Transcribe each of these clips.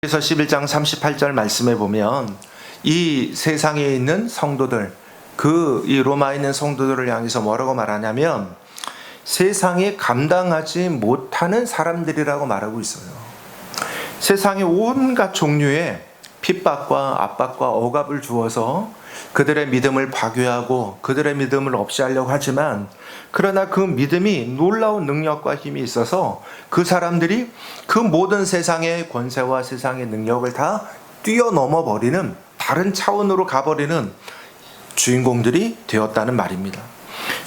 그래서 11장 38절 말씀에 보면 이 세상에 있는 성도들, 이 로마에 있는 성도들을 향해서 뭐라고 말하냐면 세상이 감당하지 못하는 사람들이라고 말하고 있어요. 세상에 온갖 종류의 핍박과 압박과 억압을 주어서 그들의 믿음을 파괴하고 그들의 믿음을 없이 하려고 하지만, 그러나 그 믿음이 놀라운 능력과 힘이 있어서 그 사람들이 그 모든 세상의 권세와 세상의 능력을 다 뛰어넘어 버리는, 다른 차원으로 가버리는 주인공들이 되었다는 말입니다.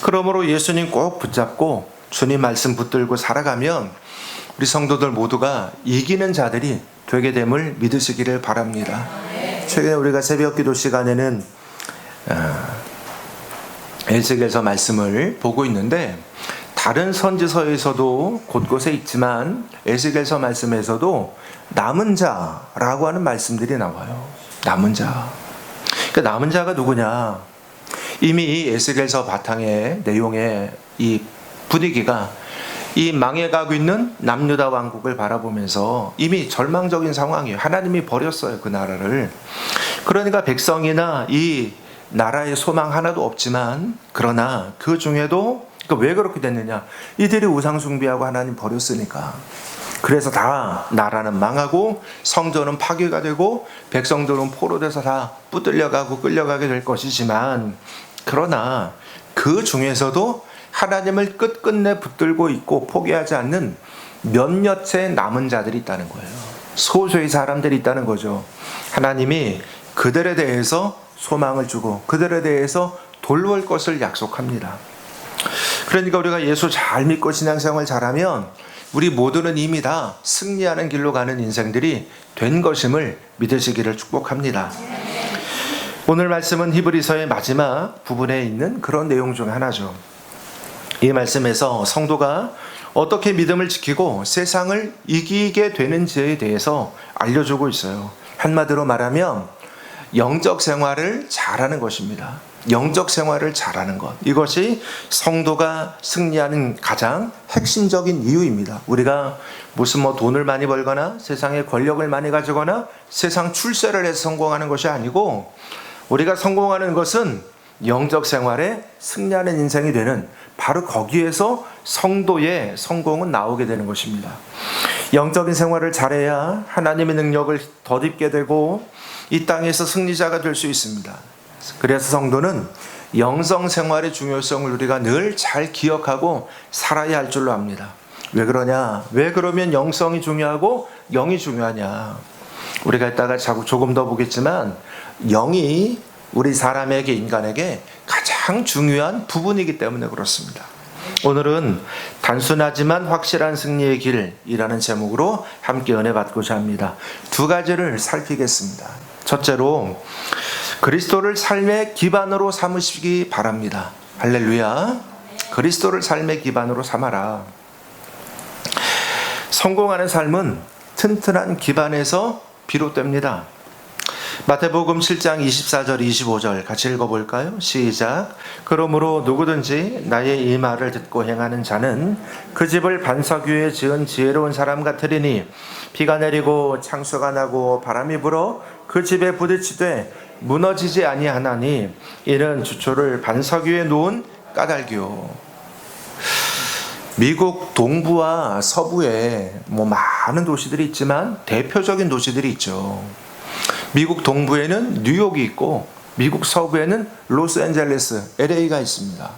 그러므로 예수님 꼭 붙잡고 주님 말씀 붙들고 살아가면 우리 성도들 모두가 이기는 자들이 되게 됨을 믿으시기를 바랍니다. 최근에 우리가 새벽 기도 시간에는 에스겔서 말씀을 보고 있는데, 다른 선지서에서도 곳곳에 있지만 에스겔서 말씀에서도 남은 자라고 하는 말씀들이 나와요. 남은 자. 그 남은 자가 누구냐? 이미 이 에스겔서 바탕의 내용의 이 분위기가 이 망해가고 있는 남유다 왕국을 바라보면서 이미 절망적인 상황이에요. 하나님이 버렸어요, 그 나라를. 그러니까 백성이나 이 나라의 소망 하나도 없지만, 그러나 그 중에도 왜 그렇게 됐느냐? 이들이 우상 숭배하고 하나님 버렸으니까. 그래서 다 나라는 망하고 성전은 파괴가 되고 백성들은 포로돼서 다 붙들려가고 끌려가게 될 것이지만, 그러나 그 중에서도 하나님을 끝끝내 붙들고 있고 포기하지 않는 몇몇의 남은 자들이 있다는 거예요. 소수의 사람들이 있다는 거죠. 하나님이 그들에 대해서 소망을 주고 그들에 대해서 돌볼 것을 약속합니다. 그러니까 우리가 예수 잘 믿고 신앙생활 잘하면 우리 모두는 이미 다 승리하는 길로 가는 인생들이 된 것임을 믿으시기를 축복합니다. 오늘 말씀은 히브리서의 마지막 부분에 있는 그런 내용 중 하나죠. 이 말씀에서 성도가 어떻게 믿음을 지키고 세상을 이기게 되는지에 대해서 알려주고 있어요. 한마디로 말하면 영적 생활을 잘하는 것입니다. 영적 생활을 잘하는 것, 이것이 성도가 승리하는 가장 핵심적인 이유입니다. 우리가 무슨 돈을 많이 벌거나 세상에 권력을 많이 가지거나 세상 출세를 해서 성공하는 것이 아니고, 우리가 성공하는 것은 영적 생활에 승리하는 인생이 되는, 바로 거기에서 성도의 성공은 나오게 되는 것입니다. 영적인 생활을 잘해야 하나님의 능력을 덧입게 되고 이 땅에서 승리자가 될 수 있습니다. 그래서 성도는 영성 생활의 중요성을 우리가 늘 잘 기억하고 살아야 할 줄로 압니다. 왜 그러냐? 왜 그러면 영성이 중요하고 영이 중요하냐? 우리가 이따가 조금 더 보겠지만, 영이 우리 사람에게, 인간에게 가장 중요한 부분이기 때문에 그렇습니다. 오늘은 단순하지만 확실한 승리의 길이라는 제목으로 함께 은혜 받고자 합니다. 두 가지를 살피겠습니다. 첫째로, 그리스도를 삶의 기반으로 삼으시기 바랍니다. 할렐루야. 그리스도를 삶의 기반으로 삼아라. 성공하는 삶은 튼튼한 기반에서 비롯됩니다. 마태복음 7장 24절 25절 같이 읽어볼까요? 시작. 그러므로 누구든지 나의 이 말을 듣고 행하는 자는 그 집을 반석 위에 지은 지혜로운 사람 같으리니 비가 내리고 창수가 나고 바람이 불어 그 집에 부딪히되 무너지지 아니하나니 이는 주초를 반석 위에 놓은 까닭이요. 미국 동부와 서부에 많은 도시들이 있지만 대표적인 도시들이 있죠. 미국 동부에는 뉴욕이 있고 미국 서부에는 로스앤젤레스, LA가 있습니다.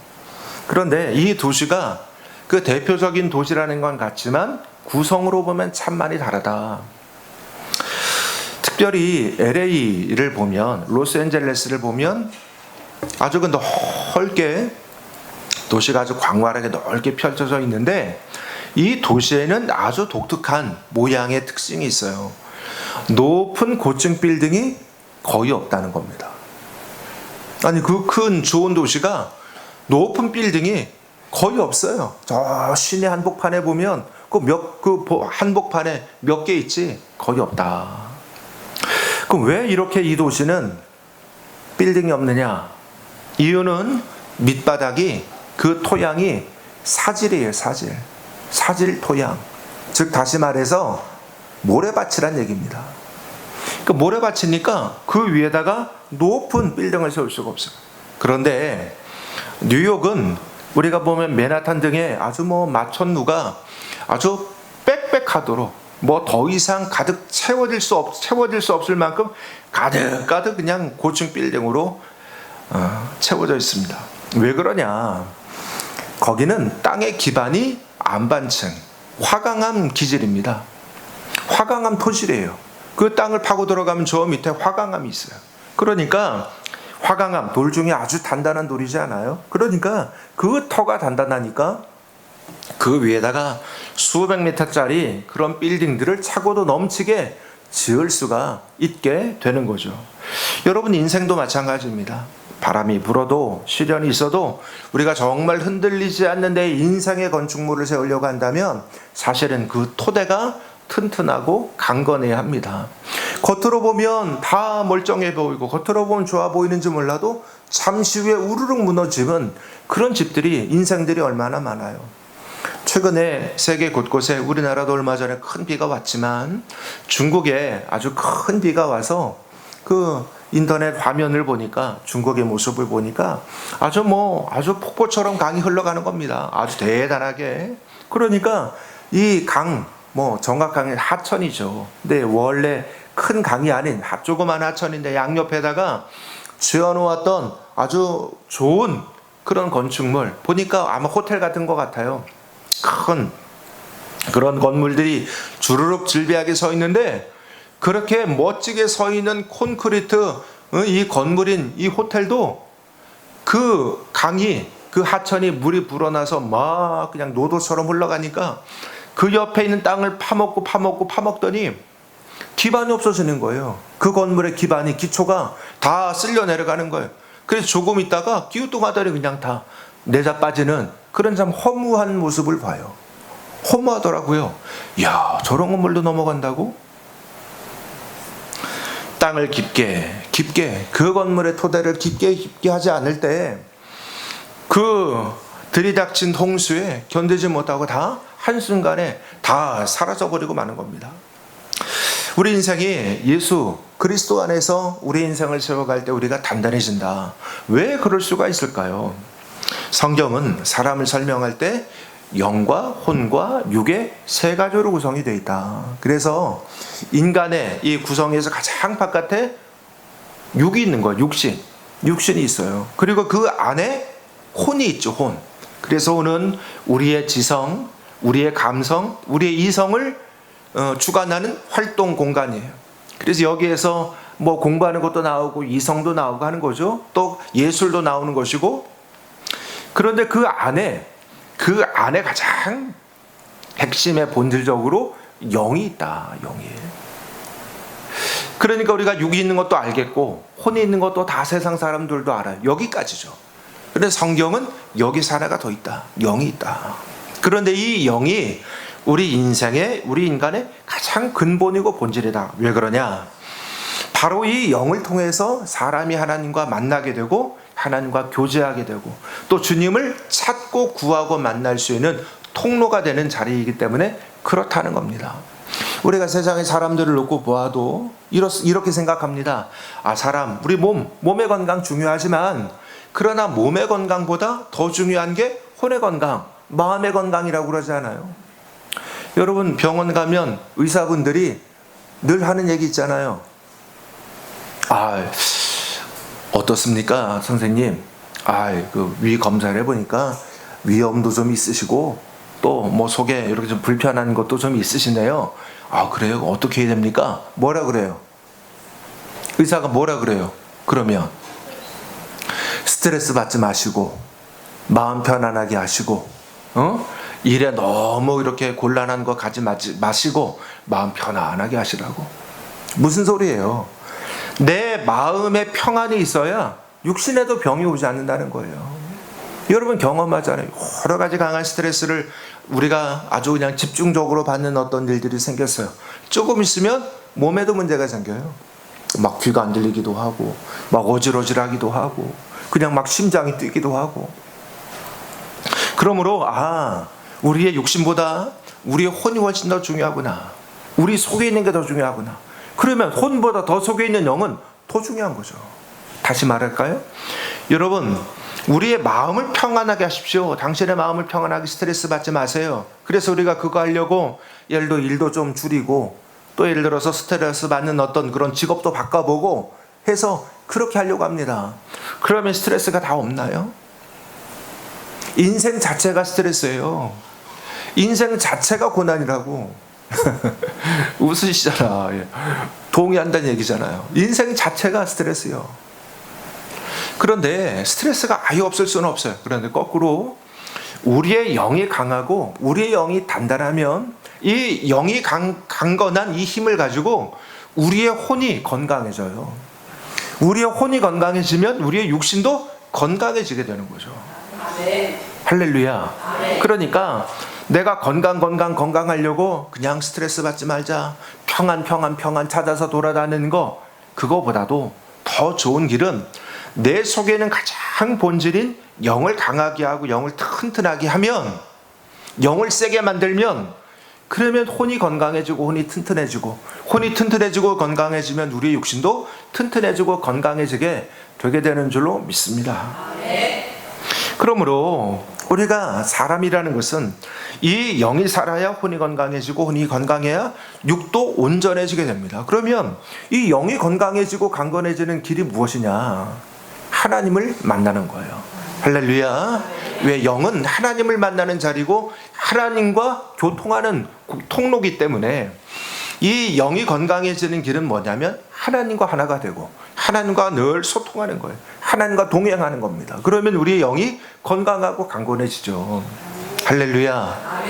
그런데 이 도시가 그 대표적인 도시라는 건 같지만 구성으로 보면 참 많이 다르다. 특별히 LA를 보면, 로스앤젤레스를 보면 아주 넓게, 도시가 아주 광활하게 넓게 펼쳐져 있는데, 이 도시에는 아주 독특한 모양의 특징이 있어요. 높은 고층 빌딩이 거의 없다는 겁니다. 아니, 그 큰 좋은 도시가 높은 빌딩이 거의 없어요. 저 시내 한복판에 보면 한복판에 몇 개 있지 거의 없다. 그럼 왜 이렇게 이 도시는 빌딩이 없느냐? 이유는 밑바닥이, 그 토양이 사질이에요. 사질 토양. 즉 다시 말해서 모래밭이란 얘기입니다. 그 모래밭이니까 그 위에다가 높은 빌딩을 세울 수가 없어요. 그런데 뉴욕은 우리가 보면 맨하탄 등에 아주 마천루가 아주 빽빽하도록 더 이상 가득 채워질 수 없을 만큼 가득 그냥 고층 빌딩으로 채워져 있습니다. 왜 그러냐? 거기는 땅의 기반이 안반층, 화강암 기질입니다. 화강암 토질이에요. 그 땅을 파고 들어가면 저 밑에 화강암이 있어요. 그러니까 화강암, 돌 중에 아주 단단한 돌이지 않아요? 그러니까 그 터가 단단하니까 그 위에다가 수백 미터짜리 그런 빌딩들을 차고도 넘치게 지을 수가 있게 되는 거죠. 여러분, 인생도 마찬가지입니다. 바람이 불어도 시련이 있어도 우리가 정말 흔들리지 않는 내 인생의 건축물을 세우려고 한다면 사실은 그 토대가 튼튼하고 강건해야 합니다. 겉으로 보면 다 멀쩡해 보이고 겉으로 보면 좋아 보이는지 몰라도 잠시 후에 우르륵 무너지면 그런 집들이, 인생들이 얼마나 많아요. 최근에 세계 곳곳에, 우리나라도 얼마 전에 큰 비가 왔지만 중국에 아주 큰 비가 와서 그 인터넷 화면을 보니까, 중국의 모습을 보니까 아주 폭포처럼 강이 흘러가는 겁니다. 아주 대단하게. 그러니까 이 강, 정확하게 하천이죠. 근데 원래 큰 강이 아닌 조그만 하천인데 양옆에다가 지어놓았던 아주 좋은 그런 건축물, 보니까 아마 호텔 같은 것 같아요. 큰 그런 건물들이 주르륵 질비하게 서 있는데, 그렇게 멋지게 서 있는 콘크리트 이 건물인 이 호텔도 그 강이, 그 하천이 물이 불어나서 막 그냥 노도처럼 흘러가니까 그 옆에 있는 땅을 파먹더니 기반이 없어지는 거예요. 그 건물의 기반이, 기초가 다 쓸려 내려가는 거예요. 그래서 조금 있다가 기우뚱하더니 그냥 다 내자 빠지는 그런 참 허무한 모습을 봐요. 허무하더라고요. 야, 저런 건물도 넘어간다고? 땅을 깊게 그 건물의 토대를 깊게 하지 않을 때 그 들이닥친 홍수에 견디지 못하고 다 한순간에 다 사라져버리고 마는 겁니다. 우리 인생이 예수 그리스도 안에서 우리 인생을 세워갈 때 우리가 단단해진다. 왜 그럴 수가 있을까요? 성경은 사람을 설명할 때 영과 혼과 육의 세 가지로 구성이 되어 있다. 그래서 인간의 이 구성에서 가장 바깥에 육이 있는 거예요. 육신이 있어요. 그리고 그 안에 혼이 있죠. 혼. 그래서 혼은 우리의 지성, 우리의 감성, 우리의 이성을 주관하는 활동 공간이에요. 그래서 여기에서 공부하는 것도 나오고 이성도 나오고 하는 거죠. 또 예술도 나오는 것이고. 그런데 그 안에 가장 핵심에 본질적으로 영이 있다. 영이. 그러니까 우리가 육이 있는 것도 알겠고 혼이 있는 것도 다 세상 사람들도 알아요. 여기까지죠. 그런데 성경은 여기서 하나가 더 있다. 영이 있다. 그런데 이 영이 우리 인간의 가장 근본이고 본질이다. 왜 그러냐? 바로 이 영을 통해서 사람이 하나님과 만나게 되고 하나님과 교제하게 되고 또 주님을 찾고 구하고 만날 수 있는 통로가 되는 자리이기 때문에 그렇다는 겁니다. 우리가 세상의 사람들을 놓고 보아도 이렇게 생각합니다. 우리 몸의 건강 중요하지만 그러나 몸의 건강보다 더 중요한 게 혼의 건강, 마음의 건강이라고 그러지 않아요? 여러분, 병원 가면 의사분들이 늘 하는 얘기 있잖아요. 어떻습니까, 선생님? 그 위 검사를 해보니까 위염도 좀 있으시고 또 속에 이렇게 좀 불편한 것도 좀 있으시네요. 그래요? 어떻게 해야 됩니까? 뭐라 그래요? 의사가 뭐라 그래요? 그러면 스트레스 받지 마시고 마음 편안하게 하시고 일에 너무 이렇게 곤란한 거 가지 마시고 마음 편안하게 하시라고. 무슨 소리예요? 내 마음에 평안이 있어야 육신에도 병이 오지 않는다는 거예요. 여러분 경험하잖아요. 여러 가지 강한 스트레스를 우리가 아주 그냥 집중적으로 받는 어떤 일들이 생겼어요. 조금 있으면 몸에도 문제가 생겨요. 막 귀가 안 들리기도 하고 막 어질어질하기도 하고 그냥 막 심장이 뛰기도 하고. 그러므로 우리의 육신보다 우리의 혼이 훨씬 더 중요하구나. 우리 속에 있는 게 더 중요하구나. 그러면 혼보다 더 속에 있는 영은 더 중요한 거죠. 다시 말할까요? 여러분, 우리의 마음을 평안하게 하십시오. 당신의 마음을 평안하게 스트레스 받지 마세요. 그래서 우리가 그거 하려고 예를 들어 일도 좀 줄이고 또 예를 들어서 스트레스 받는 어떤 그런 직업도 바꿔보고 해서 그렇게 하려고 합니다. 그러면 스트레스가 다 없나요? 인생 자체가 스트레스예요. 인생 자체가 고난이라고. 웃으시잖아. 동의한다는 얘기잖아요. 인생 자체가 스트레스요. 그런데 스트레스가 아예 없을 수는 없어요. 그런데 거꾸로 우리의 영이 강하고 우리의 영이 단단하면 이 영이 강건한 이 힘을 가지고 우리의 혼이 건강해져요. 우리의 혼이 건강해지면 우리의 육신도 건강해지게 되는 거죠. 할렐루야. 그러니까 내가 건강하려고 그냥 스트레스 받지 말자, 평안 찾아서 돌아다니는 거, 그거보다도 더 좋은 길은 내 속에는 가장 본질인 영을 강하게 하고 영을 튼튼하게 하면, 영을 세게 만들면, 그러면 혼이 건강해지고 혼이 튼튼해지고 건강해지면 우리의 육신도 튼튼해지고 건강해지게 되게 되는 줄로 믿습니다. 그러므로 우리가 사람이라는 것은 이 영이 살아야 혼이 건강해지고 혼이 건강해야 육도 온전해지게 됩니다. 그러면 이 영이 건강해지고 강건해지는 길이 무엇이냐? 하나님을 만나는 거예요. 할렐루야. 왜? 영은 하나님을 만나는 자리고 하나님과 교통하는 통로이기 때문에 이 영이 건강해지는 길은 뭐냐면 하나님과 하나가 되고 하나님과 늘 소통하는 거예요. 하나님과 동행하는 겁니다. 그러면 우리의 영이 건강하고 강건해지죠. 할렐루야.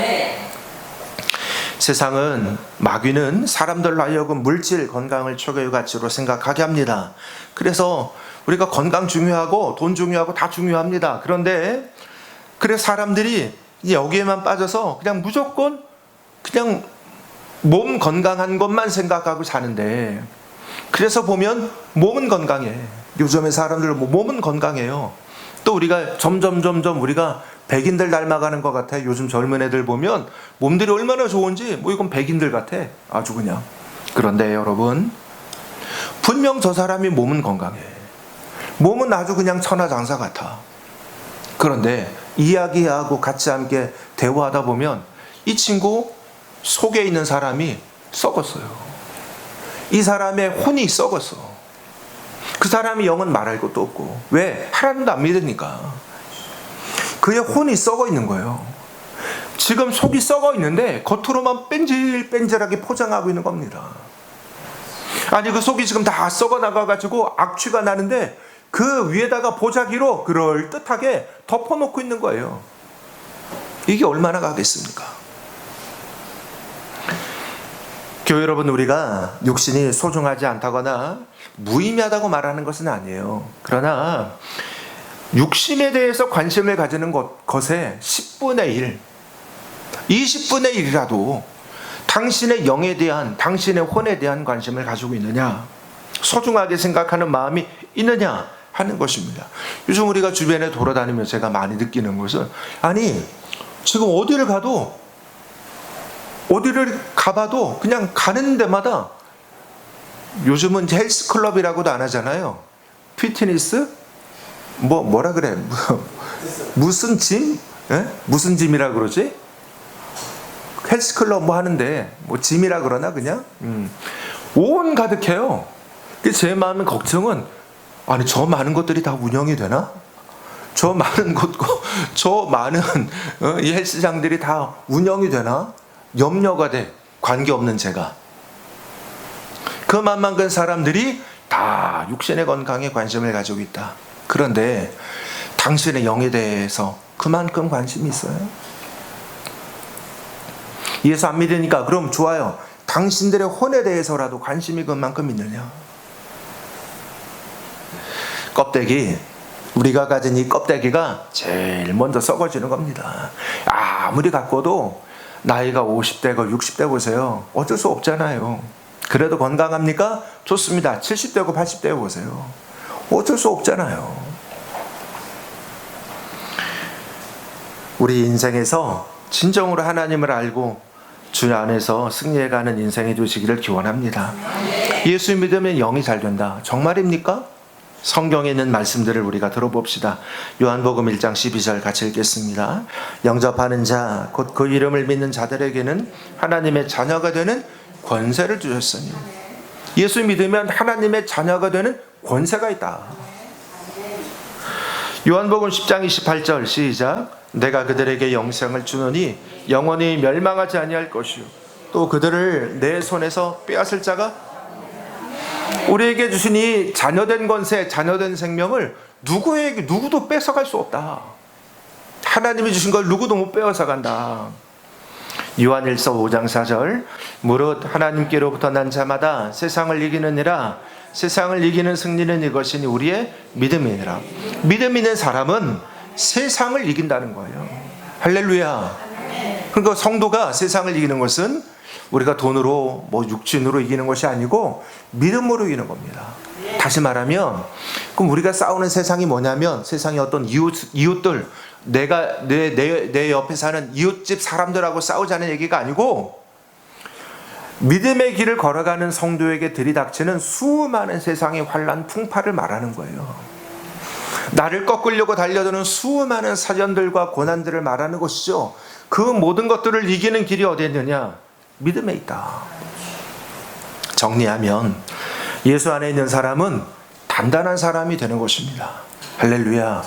세상은, 마귀는 사람들로 하여금 물질 건강을 최고의 가치로 생각하게 합니다. 그래서 우리가 건강 중요하고 돈 중요하고 다 중요합니다. 그런데 그래서 사람들이 여기에만 빠져서 그냥 무조건 그냥 몸 건강한 것만 생각하고 사는데, 그래서 보면 몸은 건강해. 요즘의 사람들 몸은 건강해요. 또 우리가 점점 우리가 백인들 닮아가는 것 같아. 요즘 젊은 애들 보면 몸들이 얼마나 좋은지 뭐 이건 백인들 같아. 아주 그냥. 그런데 여러분, 분명 저 사람이 몸은 건강해. 몸은 아주 그냥 천하장사 같아. 그런데 이야기하고 같이 함께 대화하다 보면 이 친구 속에 있는 사람이 썩었어요. 이 사람의 혼이 썩었어. 그 사람의 영은 말할 것도 없고. 왜? 하나님도 안 믿으니까. 그의 혼이 썩어 있는 거예요. 지금 속이 썩어 있는데 겉으로만 뺀질뺀질하게 포장하고 있는 겁니다. 아니, 그 속이 지금 다 썩어 나가가지고 악취가 나는데 그 위에다가 보자기로 그럴듯하게 덮어놓고 있는 거예요. 이게 얼마나 가겠습니까? 교회 여러분, 우리가 육신이 소중하지 않다거나 무의미하다고 말하는 것은 아니에요. 그러나 육신에 대해서 관심을 가지는 것의 10분의 1, 20분의 1이라도 당신의 영에 대한, 당신의 혼에 대한 관심을 가지고 있느냐, 소중하게 생각하는 마음이 있느냐 하는 것입니다. 요즘 우리가 주변에 돌아다니면서 제가 많이 느끼는 것은, 아니 지금 어디를 가봐도 그냥 가는 데마다 요즘은 헬스클럽이라고도 안 하잖아요. 피트니스? 뭐라 그래? 무슨 짐? 무슨 짐이라 그러지? 헬스클럽 뭐 하는데 뭐 짐이라 그러나 그냥? 온 가득해요. 제 마음의 걱정은, 아니 저 많은 것들이 다 운영이 되나? 저 많은 이 헬스장들이 다 운영이 되나? 염려가 돼. 관계없는 제가. 그만큼 사람들이 다 육신의 건강에 관심을 가지고 있다. 그런데 당신의 영에 대해서 그만큼 관심이 있어요? 예수 안 믿으니까 그럼 좋아요. 당신들의 혼에 대해서라도 관심이 그만큼 있느냐? 껍데기, 우리가 가진 이 껍데기가 제일 먼저 썩어지는 겁니다. 아무리 가꿔도 나이가 50대고 60대 보세요. 어쩔 수 없잖아요. 그래도 건강합니까? 좋습니다. 70대고 80대 보세요. 어쩔 수 없잖아요. 우리 인생에서 진정으로 하나님을 알고 주 안에서 승리해가는 인생이 되시기를 기원합니다. 예수 믿으면 영이 잘 된다. 정말입니까? 성경에 있는 말씀들을 우리가 들어봅시다. 요한복음 1장 12절 같이 읽겠습니다. 영접하는 자, 곧 그 이름을 믿는 자들에게는 하나님의 자녀가 되는 권세를 주셨으니, 예수 믿으면 하나님의 자녀가 되는 권세가 있다. 요한복음 10장 28절 시작. 내가 그들에게 영생을 주노니 영원히 멸망하지 아니할 것이요 또 그들을 내 손에서 빼앗을 자가, 우리에게 주신 이 자녀된 권세, 자녀된 생명을 누구도 뺏어갈 수 없다. 하나님이 주신 걸 누구도 못 빼앗아간다. 요한일서 5장 4절 무릇 하나님께로부터 난 자마다 세상을 이기느니라. 세상을 이기는 승리는 이것이니 우리의 믿음이니라. 믿음 있는 사람은 세상을 이긴다는 거예요. 할렐루야. 그러니까 성도가 세상을 이기는 것은 우리가 돈으로 육신으로 이기는 것이 아니고 믿음으로 이기는 겁니다. 다시 말하면 그럼 우리가 싸우는 세상이 뭐냐면, 세상의 어떤 이웃들, 내 옆에 사는 이웃집 사람들하고 싸우자는 얘기가 아니고, 믿음의 길을 걸어가는 성도에게 들이닥치는 수많은 세상의 환난 풍파를 말하는 거예요. 나를 꺾으려고 달려드는 수많은 사전들과 고난들을 말하는 것이죠. 그 모든 것들을 이기는 길이 어디에 있느냐? 믿음에 있다. 정리하면 예수 안에 있는 사람은 단단한 사람이 되는 것입니다. 할렐루야.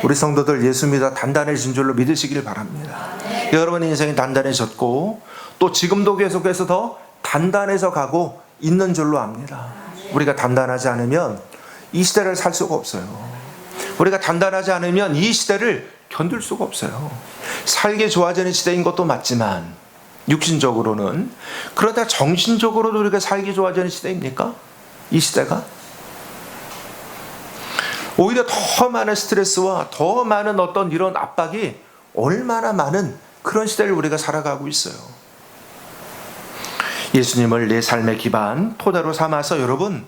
우리 성도들 예수 믿어 단단해진 줄로 믿으시길 바랍니다. 여러분의 인생이 단단해졌고 또 지금도 계속해서 더 단단해져 가고 있는 줄로 압니다. 우리가 단단하지 않으면 이 시대를 살 수가 없어요. 우리가 단단하지 않으면 이 시대를 견딜 수가 없어요. 살기 좋아지는 시대인 것도 맞지만 육신적으로는, 그러다 정신적으로도 우리가 살기 좋아지는 시대입니까? 이 시대가? 오히려 더 많은 스트레스와 더 많은 어떤 이런 압박이 얼마나 많은 그런 시대를 우리가 살아가고 있어요. 예수님을 내 삶의 기반, 토대로 삼아서 여러분,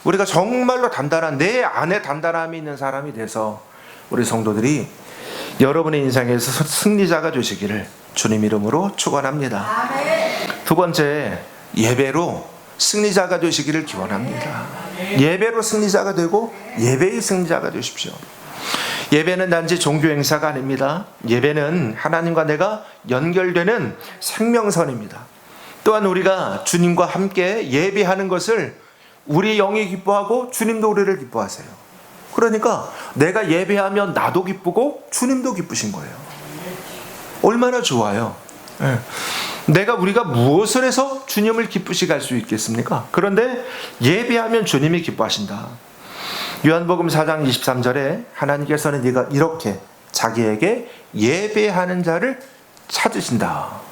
우리가 정말로 단단한, 내 안에 단단함이 있는 사람이 돼서 우리 성도들이 여러분의 인생에서 승리자가 되시기를 주님 이름으로 축원합니다. 두 번째, 예배로 승리자가 되시기를 기원합니다. 예배로 승리자가 되고 예배의 승리자가 되십시오. 예배는 단지 종교 행사가 아닙니다. 예배는 하나님과 내가 연결되는 생명선입니다. 또한 우리가 주님과 함께 예배하는 것을 우리 영이 기뻐하고 주님도 우리를 기뻐하세요. 그러니까 내가 예배하면 나도 기쁘고 주님도 기쁘신 거예요. 얼마나 좋아요. 우리가 무엇을 해서 주님을 기쁘시게 할 수 있겠습니까? 그런데 예배하면 주님이 기뻐하신다. 요한복음 4장 23절에 하나님께서는 네가 이렇게 자기에게 예배하는 자를 찾으신다.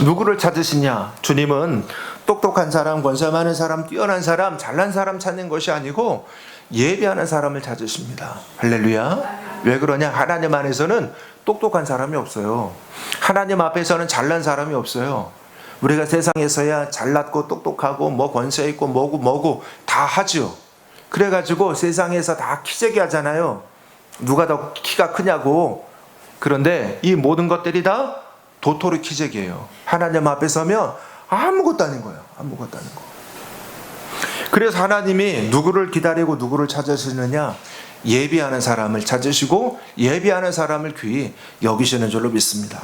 누구를 찾으시냐? 주님은 똑똑한 사람, 권세 많은 사람, 뛰어난 사람, 잘난 사람 찾는 것이 아니고 예배하는 사람을 찾으십니다. 할렐루야. 왜 그러냐? 하나님 안에서는 똑똑한 사람이 없어요. 하나님 앞에서는 잘난 사람이 없어요. 우리가 세상에서야 잘났고 똑똑하고 권세 있고 뭐고 다 하죠. 그래가지고 세상에서 다 키재기 하잖아요. 누가 더 키가 크냐고. 그런데 이 모든 것들이 다 도토리 키재기예요. 하나님 앞에 서면 아무것도 아닌 거예요. 아무것도 아닌 거. 그래서 하나님이 누구를 기다리고 누구를 찾으시느냐? 예비하는 사람을 찾으시고 예비하는 사람을 귀히 여기시는 줄로 믿습니다.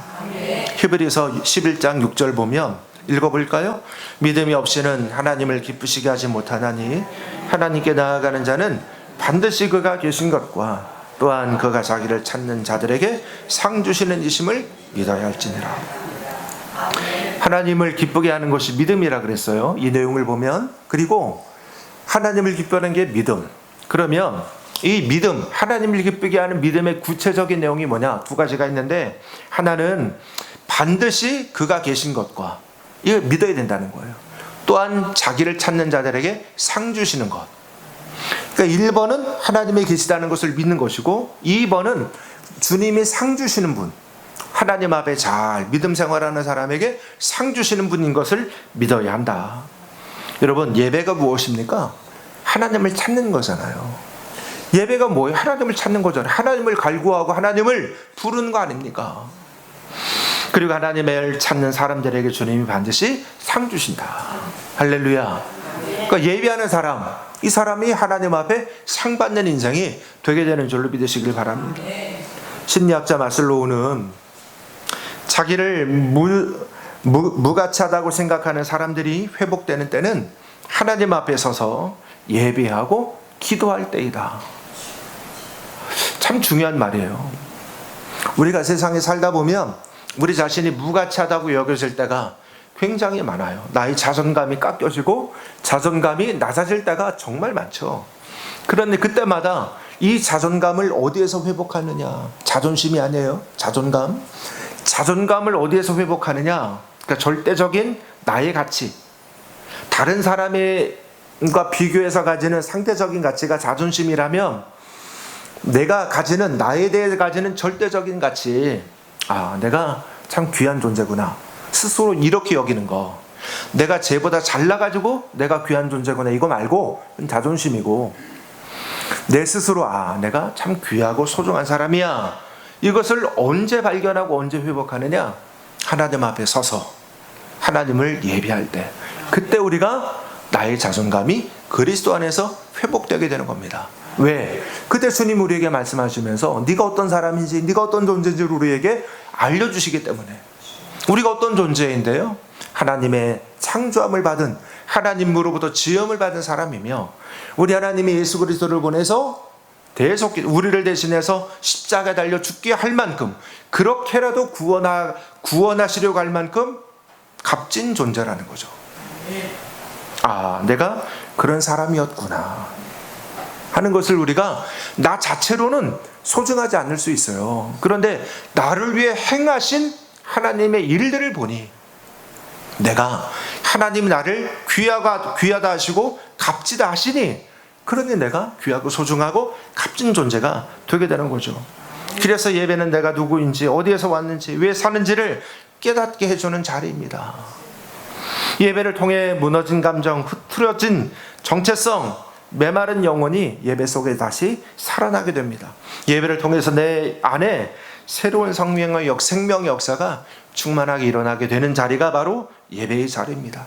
히브리서 11장 6절 보면 읽어볼까요? 믿음이 없이는 하나님을 기쁘시게 하지 못하나니 하나님께 나아가는 자는 반드시 그가 계신 것과 또한 그가 자기를 찾는 자들에게 상 주시는 이심을 믿어야 할지니라. 하나님을 기쁘게 하는 것이 믿음이라 그랬어요. 이 내용을 보면. 그리고 하나님을 기뻐하는 게 믿음. 그러면 이 믿음, 하나님을 기쁘게 하는 믿음의 구체적인 내용이 뭐냐? 두 가지가 있는데, 하나는 반드시 그가 계신 것과, 이걸 믿어야 된다는 거예요. 또한 자기를 찾는 자들에게 상 주시는 것. 그러니까 1번은 하나님이 계시다는 것을 믿는 것이고, 2번은 주님이 상 주시는 분, 하나님 앞에 잘 믿음 생활하는 사람에게 상 주시는 분인 것을 믿어야 한다. 여러분, 예배가 무엇입니까? 하나님을 찾는 거잖아요. 예배가 뭐예요? 하나님을 찾는 거잖아요. 하나님을 갈구하고 하나님을 부르는 거 아닙니까? 그리고 하나님을 찾는 사람들에게 주님이 반드시 상 주신다. 할렐루야. 그러니까 예비하는 사람, 이 사람이 하나님 앞에 상 받는 인생이 되게 되는 줄로 믿으시길 바랍니다. 심리학자 마슬로우는 자기를 무가치하다고 생각하는 사람들이 회복되는 때는 하나님 앞에 서서 예배하고 기도할 때이다. 참 중요한 말이에요. 우리가 세상에 살다 보면 우리 자신이 무가치하다고 여겨질 때가 굉장히 많아요. 나의 자존감이 깎여지고 자존감이 낮아질 때가 정말 많죠. 그런데 그때마다 이 자존감을 어디에서 회복하느냐? 자존심이 아니에요. 자존감을 어디에서 회복하느냐? 그러니까 절대적인 나의 가치, 다른 사람과 비교해서 가지는 상대적인 가치가 자존심이라면, 내가 가지는, 나에 대해 가지는 절대적인 가치, 내가 참 귀한 존재구나, 스스로 이렇게 여기는 거, 내가 쟤보다 잘나가지고 내가 귀한 존재구나, 이거 말고 자존심이고, 내 스스로 내가 참 귀하고 소중한 사람이야, 이것을 언제 발견하고 언제 회복하느냐? 하나님 앞에 서서 하나님을 예배할 때, 그때 우리가 나의 자존감이 그리스도 안에서 회복되게 되는 겁니다. 왜? 그때 주님 우리에게 말씀하시면서 네가 어떤 사람인지, 네가 어떤 존재인지 우리에게 알려주시기 때문에. 우리가 어떤 존재인데요? 하나님의 창조함을 받은, 하나님으로부터 지음을 받은 사람이며, 우리 하나님이 예수 그리스도를 보내서 우리를 대신해서 십자가에 달려 죽게 할 만큼, 그렇게라도 구원하시려고 할 만큼 값진 존재라는 거죠. 내가 그런 사람이었구나 하는 것을 우리가 나 자체로는 소중하지 않을 수 있어요. 그런데 나를 위해 행하신 하나님의 일들을 보니, 내가 하나님이 나를 귀하다 하시고 값지다 하시니, 그러니 내가 귀하고 소중하고 값진 존재가 되게 되는 거죠. 그래서 예배는 내가 누구인지, 어디에서 왔는지, 왜 사는지를 깨닫게 해주는 자리입니다. 예배를 통해 무너진 감정, 흐트러진 정체성, 메마른 영혼이 예배 속에 다시 살아나게 됩니다. 예배를 통해서 내 안에 새로운 생명의 역사가 충만하게 일어나게 되는 자리가 바로 예배의 자리입니다.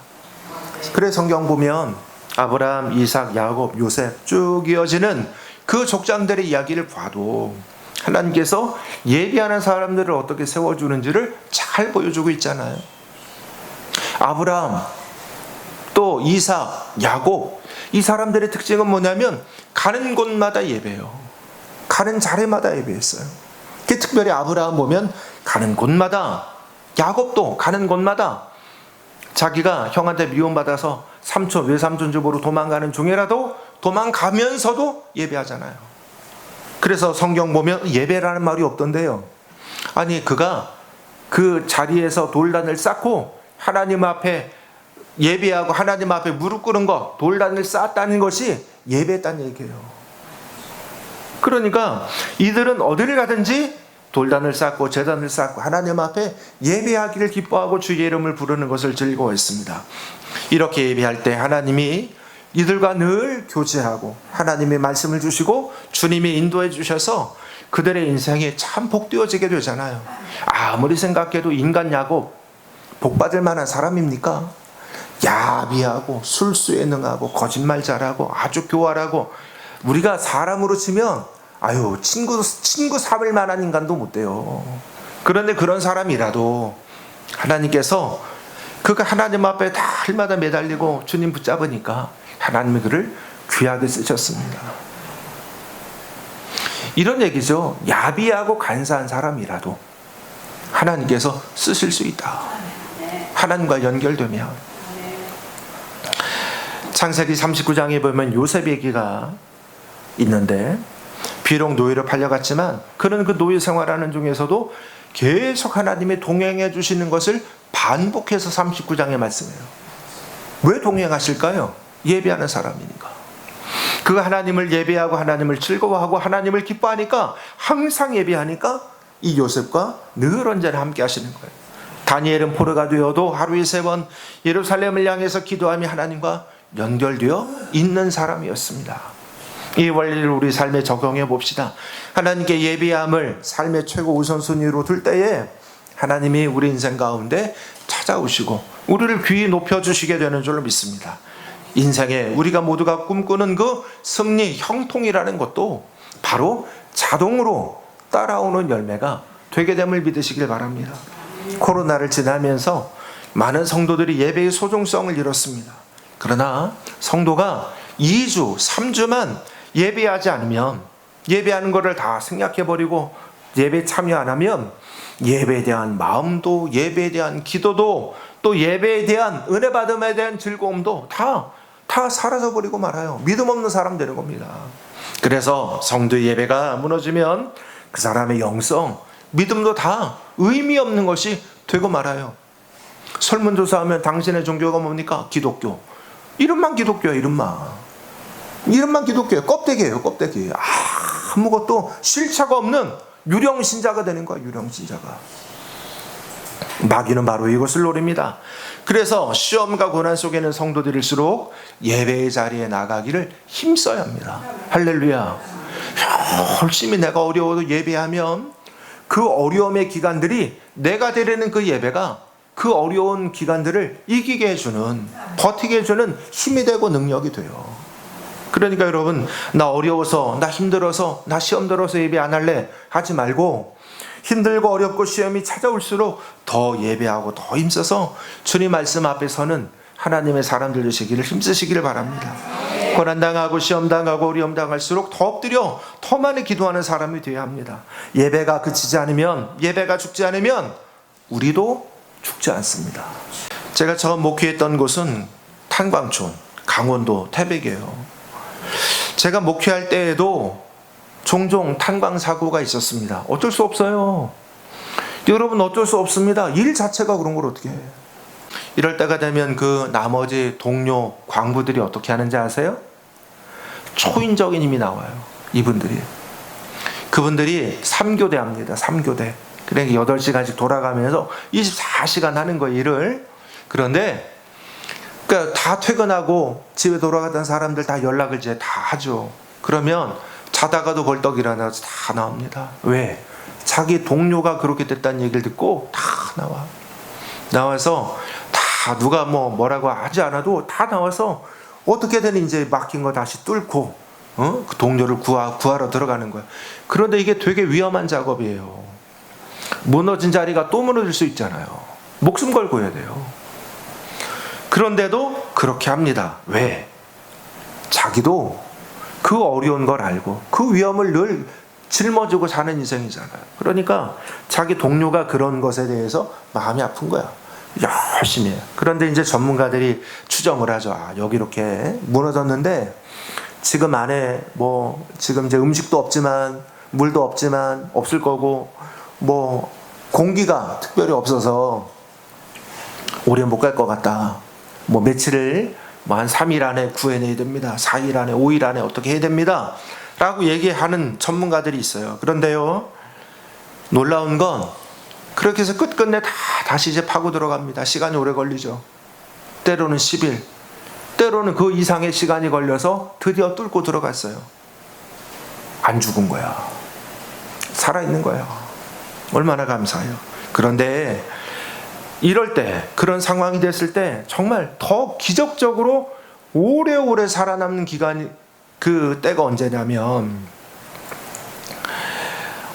그래서 성경 보면 아브라함, 이삭, 야곱, 요셉 쭉 이어지는 그 족장들의 이야기를 봐도 하나님께서 예배하는 사람들을 어떻게 세워주는지를 잘 보여주고 있잖아요. 아브라함, 또 이삭, 야곱, 이 사람들의 특징은 뭐냐면 가는 곳마다 예배해요. 가는 자리마다 예배했어요. 특별히 아브라함 보면 가는 곳마다, 야곱도 가는 곳마다 자기가 형한테 미움받아서 삼촌, 외삼촌 집으로 도망가는 중이라도 도망가면서도 예배하잖아요. 그래서 성경 보면 예배라는 말이 없던데요. 그가 그 자리에서 돌단을 쌓고 하나님 앞에 예배하고 하나님 앞에 무릎 꿇은 것, 돌단을 쌓았다는 것이 예배했다는 얘기예요. 그러니까 이들은 어디를 가든지 돌단을 쌓고 제단을 쌓고 하나님 앞에 예배하기를 기뻐하고 주의 이름을 부르는 것을 즐거워했습니다. 이렇게 예배할 때 하나님이 이들과 늘 교제하고 하나님의 말씀을 주시고 주님이 인도해 주셔서 그들의 인생이 참 복되어지게 되잖아요. 아무리 생각해도 인간 야곱 복받을 만한 사람입니까? 야비하고 술수에 능하고 거짓말 잘하고 아주 교활하고, 우리가 사람으로 치면 친구 삼을 만한 인간도 못 돼요. 그런데 그런 사람이라도 하나님께서 그가 하나님 앞에 날마다 매달리고 주님 붙잡으니까 하나님이 그를 귀하게 쓰셨습니다. 이런 얘기죠. 야비하고 간사한 사람이라도 하나님께서 쓰실 수 있다. 하나님과 연결되면. 창세기 39장에 보면 요셉 얘기가 있는데, 비록 노예로 팔려갔지만 그는 그 노예 생활하는 중에서도 계속 하나님이 동행해 주시는 것을 반복해서 39장에 말씀해요. 왜 동행하실까요? 예배하는 사람이니까. 그가 하나님을 예배하고 하나님을 즐거워하고 하나님을 기뻐하니까, 항상 예배하니까 이 요셉과 늘 언제나 함께 하시는 거예요. 다니엘은 포로가 되어도 하루에 3번 예루살렘을 향해서 기도하며 하나님과 연결되어 있는 사람이었습니다. 이 원리를 우리 삶에 적용해 봅시다. 하나님께 예배함을 삶의 최고 우선순위로 둘 때에 하나님이 우리 인생 가운데 찾아오시고 우리를 귀히 높여주시게 되는 줄로 믿습니다. 인생에 우리가 모두가 꿈꾸는 그 승리, 형통이라는 것도 바로 자동으로 따라오는 열매가 되게 됨을 믿으시길 바랍니다. 코로나를 지나면서 많은 성도들이 예배의 소중성을 잃었습니다. 그러나 성도가 2주, 3주만 예배하지 않으면, 예배하는 것을 다 생략해버리고 예배에 참여 안 하면 예배에 대한 마음도, 예배에 대한 기도도, 또 예배에 대한 은혜 받음에 대한 즐거움도 다 사라져버리고 말아요. 믿음 없는 사람 되는 겁니다. 그래서 성도 예배가 무너지면 그 사람의 영성, 믿음도 다 의미 없는 것이 되고 말아요. 설문조사하면 당신의 종교가 뭡니까? 기독교. 이름만 기독교예요. 이름만 기독교예요. 껍데기예요. 껍데기. 아무것도 실체가 없는 유령신자가 되는 거야. 유령신자가. 마귀는 바로 이것을 노립니다. 그래서 시험과 고난 속에 있는 성도들일수록 예배의 자리에 나가기를 힘써야 합니다. 할렐루야. 열심히 내가 어려워도 예배하면 그 어려움의 기간들이 내가 드리는 그 예배가 그 어려운 기간들을 이기게 해주는, 버티게 해주는 힘이 되고 능력이 돼요. 그러니까 여러분, 나 어려워서, 나 힘들어서, 나 시험 들어서 예배 안 할래 하지 말고, 힘들고 어렵고 시험이 찾아올수록 더 예배하고 더 힘써서 주님 말씀 앞에 서는 하나님의 사람들 되시기를 힘쓰시기를 바랍니다. 고난당하고 시험당하고 어려움당할수록 더 엎드려 더 많이 기도하는 사람이 되어야 합니다. 예배가 그치지 않으면, 예배가 죽지 않으면 우리도 죽지 않습니다. 제가 처음 목회했던 곳은 탄광촌, 강원도 태백이에요. 제가 목회할 때에도 종종 탄광 사고가 있었습니다. 어쩔 수 없어요. 여러분, 어쩔 수 없습니다. 일 자체가 그런 걸 어떻게 해요? 이럴 때가 되면 그 나머지 동료 광부들이 어떻게 하는지 아세요? 초인적인 힘이 나와요. 이분들이. 그분들이 3교대 합니다. 3교대. 그러니까 8시간씩 돌아가면서 24시간 하는 거예요, 일을. 그런데 그러니까 다 퇴근하고 집에 돌아가던 사람들 다 연락을 이제 다 하죠. 그러면 자다가도 벌떡 일어나서 다 나옵니다. 왜? 자기 동료가 그렇게 됐다는 얘기를 듣고 다 나와서 다 누가 뭐라고 하지 않아도 다 나와서 어떻게든 이제 막힌 거 다시 뚫고 그 동료를 구하러 들어가는 거예요. 그런데 이게 되게 위험한 작업이에요. 무너진 자리가 또 무너질 수 있잖아요. 목숨 걸고 해야 돼요. 그런데도 그렇게 합니다. 왜? 자기도 그 어려운 걸 알고 그 위험을 늘 짊어지고 사는 인생이잖아요. 그러니까 자기 동료가 그런 것에 대해서 마음이 아픈 거야. 열심히 해요. 그런데 이제 전문가들이 추정을 하죠. 여기 이렇게 무너졌는데 지금 안에 지금 이제 음식도 없지만 물도 없지만 없을 거고 공기가 특별히 없어서 오래 못 갈 것 같다. 며칠을 한 3일 안에 구해내야 됩니다. 4일 안에, 5일 안에 어떻게 해야 됩니다. 라고 얘기하는 전문가들이 있어요. 그런데요, 놀라운 건 그렇게 해서 끝끝내 다시 이제 파고 들어갑니다. 시간이 오래 걸리죠. 때로는 10일, 때로는 그 이상의 시간이 걸려서 드디어 뚫고 들어갔어요. 안 죽은 거야. 살아있는 거야. 얼마나 감사해요. 그런데 이럴 때, 그런 상황이 됐을 때 정말 더 기적적으로 오래오래 살아남는 기간이, 그 때가 언제냐면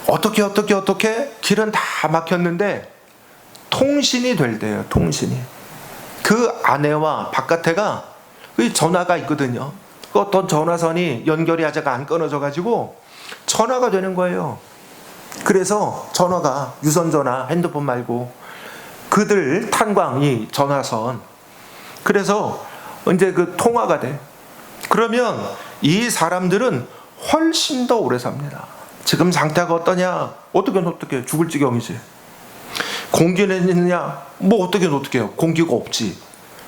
어떻게 길은 다 막혔는데 통신이 될 때예요. 통신이. 그 안에와 바깥에가 전화가 있거든요. 그 어떤 전화선이 연결이 하자가 안 끊어져 가지고 전화가 되는 거예요. 그래서 전화가 유선전화, 핸드폰 말고 그들 탄광이 전화선. 그래서 이제 그 통화가 돼. 그러면 이 사람들은 훨씬 더 오래 삽니다. 지금 상태가 어떠냐? 어떻게 죽을 지경이지. 공기는 있느냐? 어떻게 해요? 공기가 없지.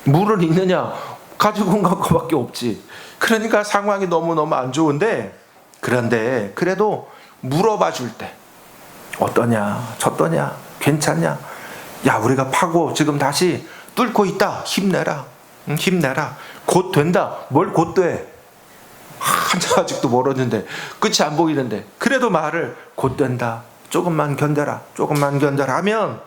물은 있느냐? 가지고 온 것밖에 없지. 그러니까 상황이 너무너무 안 좋은데, 그런데 그래도 물어봐 줄 때 어떠냐? 졌더냐? 괜찮냐? 야, 우리가 파고 지금 다시 뚫고 있다. 힘내라. 힘내라. 곧 된다. 뭘 곧 돼? 한참 아직도 멀었는데, 끝이 안 보이는데, 그래도 말을 곧 된다. 조금만 견뎌라. 조금만 견뎌라 하면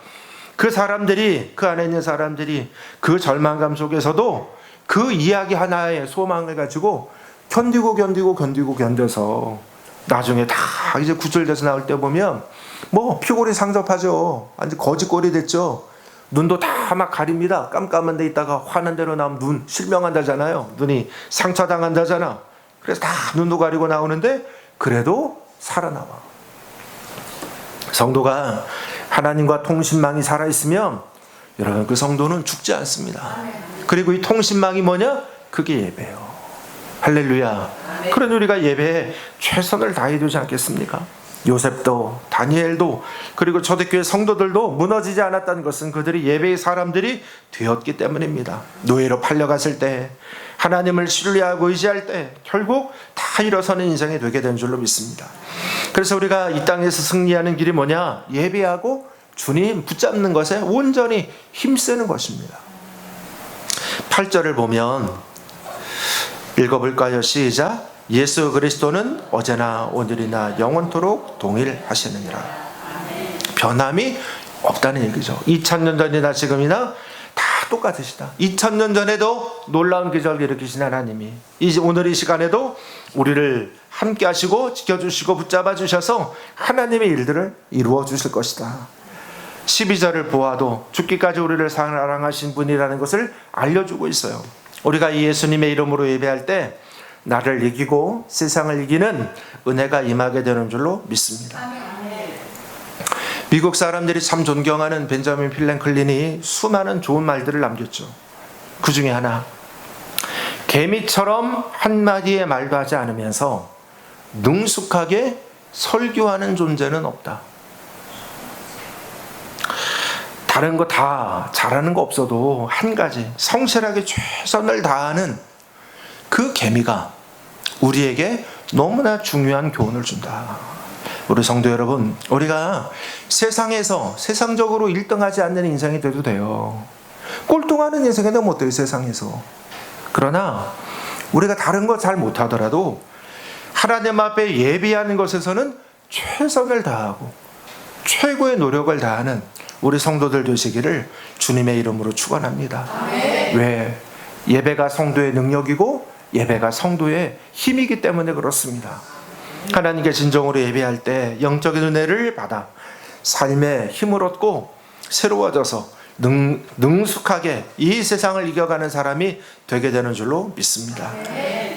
그 사람들이, 그 안에 있는 사람들이 그 절망감 속에서도 그 이야기 하나의 소망을 가지고 견뎌서 나중에 다 이제 구출돼서 나올 때 보면 뭐 피골이 상접하죠. 완전 거짓골이 됐죠. 눈도 다 막 가립니다. 깜깜한 데 있다가 화난 대로 나오면 눈 실명한다잖아요. 눈이 상처당한다잖아. 그래서 다 눈도 가리고 나오는데 그래도 살아나와. 성도가 하나님과 통신망이 살아있으면 여러분 그 성도는 죽지 않습니다. 그리고 이 통신망이 뭐냐? 그게 예배예요. 할렐루야. 그런 우리가 예배에 최선을 다해야 되지 않겠습니까? 요셉도 다니엘도 그리고 초대교회 성도들도 무너지지 않았다는 것은 그들이 예배의 사람들이 되었기 때문입니다. 노예로 팔려갔을 때, 하나님을 신뢰하고 의지할 때 결국 다 일어서는 인생이 되게 된 줄로 믿습니다. 그래서 우리가 이 땅에서 승리하는 길이 뭐냐? 예배하고 주님 붙잡는 것에 온전히 힘쓰는 것입니다. 8절을 보면 읽어볼까요? 시작. 예수 그리스도는 어제나 오늘이나 영원토록 동일하시느니라. 변함이 없다는 얘기죠. 2000년 전이나 지금이나 다 똑같으시다. 2000년 전에도 놀라운 기적을 일으키신 하나님이 이제 오늘 이 시간에도 우리를 함께 하시고 지켜주시고 붙잡아 주셔서 하나님의 일들을 이루어 주실 것이다. 12절을 보아도 죽기까지 우리를 사랑하신 분이라는 것을 알려주고 있어요. 우리가 이 예수님의 이름으로 예배할 때 나를 이기고 세상을 이기는 은혜가 임하게 되는 줄로 믿습니다. 미국 사람들이 참 존경하는 벤자민 필랭클린이 수많은 좋은 말들을 남겼죠. 그 중에 하나, 개미처럼 한마디의 말도 하지 않으면서 능숙하게 설교하는 존재는 없다. 다른 거 다 잘하는 거 없어도 한 가지 성실하게 최선을 다하는 그 개미가 우리에게 너무나 중요한 교훈을 준다. 우리 성도 여러분, 우리가 세상에서 세상적으로 1등하지 않는 인생이 돼도 돼요. 꼴등하는 인생이 되면 어때요, 세상에서. 그러나 우리가 다른 거 잘 못하더라도 하나님 앞에 예배하는 것에서는 최선을 다하고 최고의 노력을 다하는 우리 성도들 되시기를 주님의 이름으로 축원합니다. 왜? 예배가 성도의 능력이고 예배가 성도의 힘이기 때문에 그렇습니다. 하나님께 진정으로 예배할 때 영적인 은혜를 받아 삶의 힘을 얻고 새로워져서 능숙하게 이 세상을 이겨가는 사람이 되게 되는 줄로 믿습니다.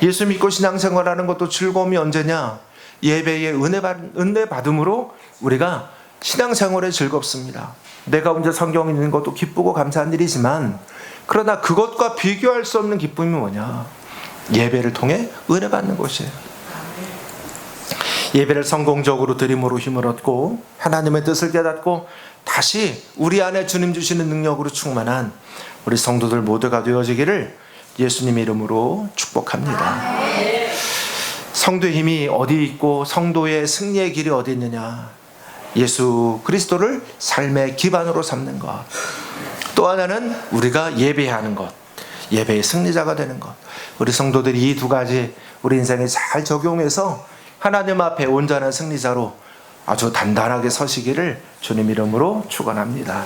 예수 믿고 신앙생활하는 것도 즐거움이 언제냐? 예배의 은혜 받음으로 우리가 신앙생활에 즐겁습니다. 내가 혼자 성경 읽는 것도 기쁘고 감사한 일이지만 그러나 그것과 비교할 수 없는 기쁨이 뭐냐? 예배를 통해 은혜 받는 것이에요. 예배를 성공적으로 드림으로 힘을 얻고 하나님의 뜻을 깨닫고 다시 우리 안에 주님 주시는 능력으로 충만한 우리 성도들 모두가 되어지기를 예수님의 이름으로 축복합니다. 성도의 힘이 어디 있고 성도의 승리의 길이 어디 있느냐? 예수 그리스도를 삶의 기반으로 삼는 것. 또 하나는 우리가 예배하는 것. 예배의 승리자가 되는 것. 우리 성도들이 이 두 가지 우리 인생에 잘 적용해서 하나님 앞에 온전한 승리자로 아주 단단하게 서시기를 주님 이름으로 축원합니다.